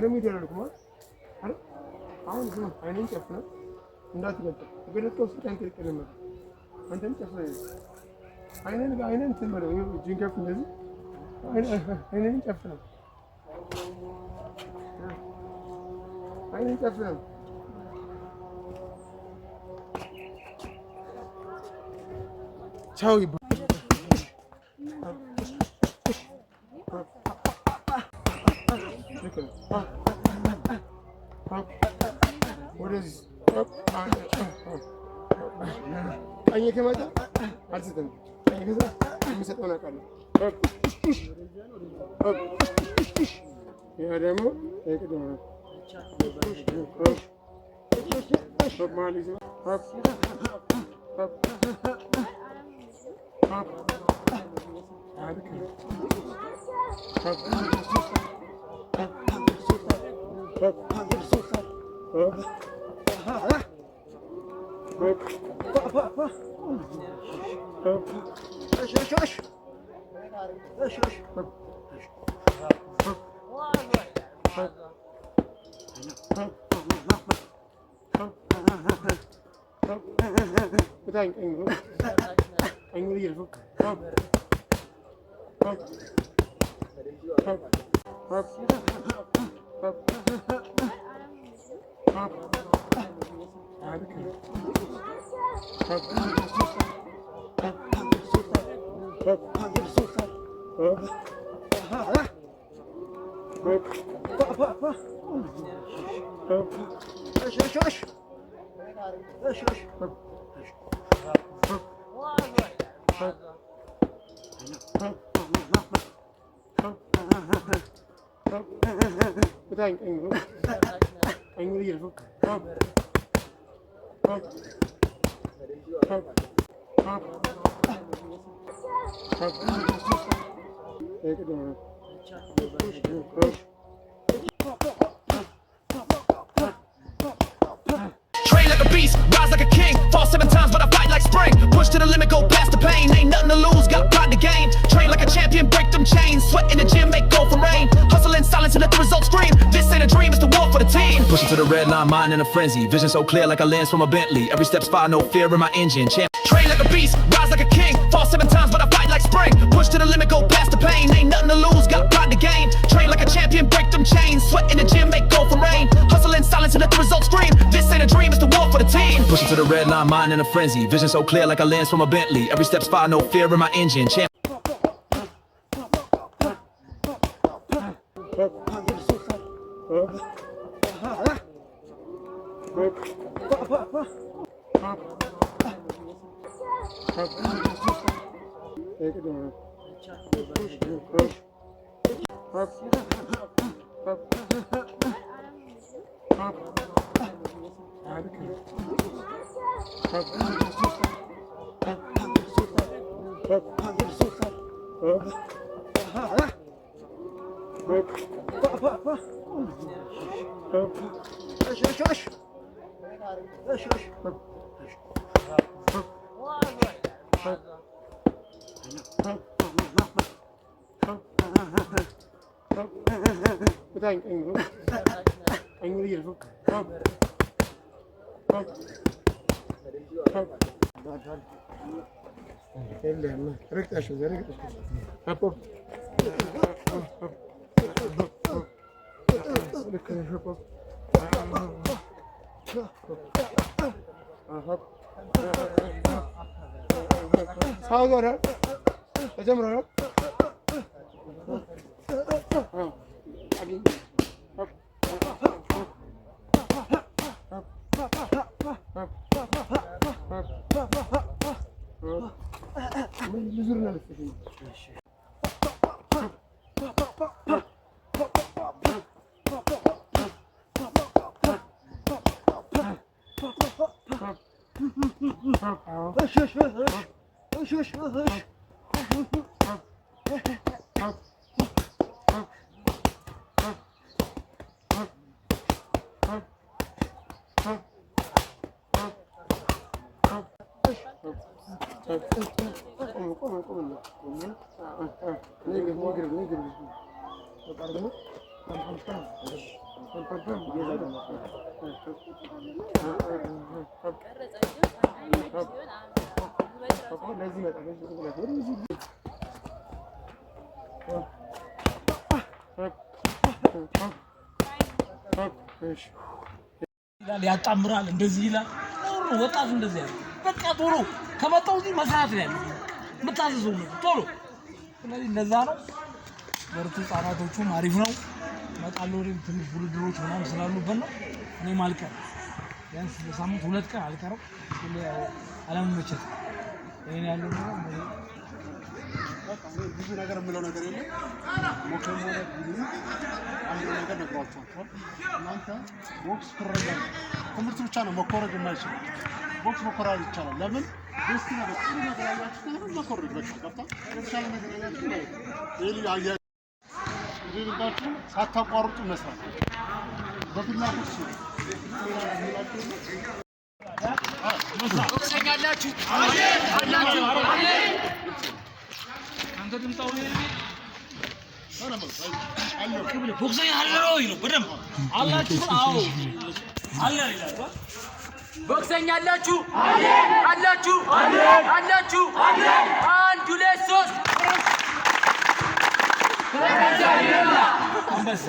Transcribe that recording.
ደግሞ ይደረግማ አይደል? አሁን ዝም አይኔን ጨፍነህ እንዳትገልጥ ገለጥከው ስልጣን ተቀደመ አንተም ጨፍነህ አይኔን እንትን በለው እጅን ከፍ እንደዚህ አይኔን ጨፍነህ አይኔን ጨፍነህ ቻው ይባል ቀኝ ከመጣ አልሰጥም። ቀኝ ከዛ የሚሰጠውን አውቃለሁ። ያ ደግሞ አይቀድም ነው። Train like a beast, rise like a king. Fall 7 times, but I fight like spring. Push to the limit, go past the pain. Ain't nothing to lose, got pride to gain. Train like a champion, break them chains. Sweat in the gym, make go for rain. Hustle in silence and let the results scream. This ain't a dream, it's the war for the team. Pushing to the red line, mind in a frenzy. Vision so clear like a lens from a Bentley. Every step's fire, no fear in my engine. Train like a beast, rise like a king. Fall 7 times, but I fight like spring. Push to the limit, go past the pain. Ain't nothing to lose, got pride to gain. Train like a champion, break them chains. Sweat in the gym, make go for rain. Hustle in silence and let the results scream. This ain't a dream, it's the war for the team. Pushing to the red line, mind in a frenzy. Vision so clear like a lens from a Bentley. Every step's fire, no fear in my engine. ያጣምራል እንደዚህ ይላል ነው ወጣቱ እንደዚህ ያለ በቃ ቶሎ ከመጣው እዚህ መስራት ነው የምታዘዘው ነው ቶሎ ስለዚህ እንደዛ ነው ወርቱ ጻናቶቹም አሪፍ ነው መጣሉ ትንሽ ውድድሮች ምናምን ስላሉበት ነው እኔ ማልቀር ቢያንስ በሳምንት 2 ቀን አልቀርም ሁሌ አለመመቸት እኔ ያለው ነው ብዙ ነገር የምለው ነገር የለም ሞከም ሆነ ብዙ አንድ ነገር ነግሯቸዋል እናንተ ቦክስ ፍረጋ ትምህርት ብቻ ነው መኮረጅ የማይችል ቦክስ መኮረጅ ይቻላል ለምን ደስ ነገር ጥሩ ነገር ያያችሁ ነው መኮረጅ በቃ ገብታ የተሻለ ነገር ያያችሁ ነው ይሄ ያያ ይልባችሁ ሳታቋርጡ መስራት በፍላጎት ነው ቦክሰኛ አላችሁ አላችሁ አንተ ድምጣው ነው ቦክሰኛ አለው ነው በደም አላችሁ አዎ አለ ይላል ቦክሰኛ አላችሁ አላችሁ አላችሁ 1 2 3 አንበሳ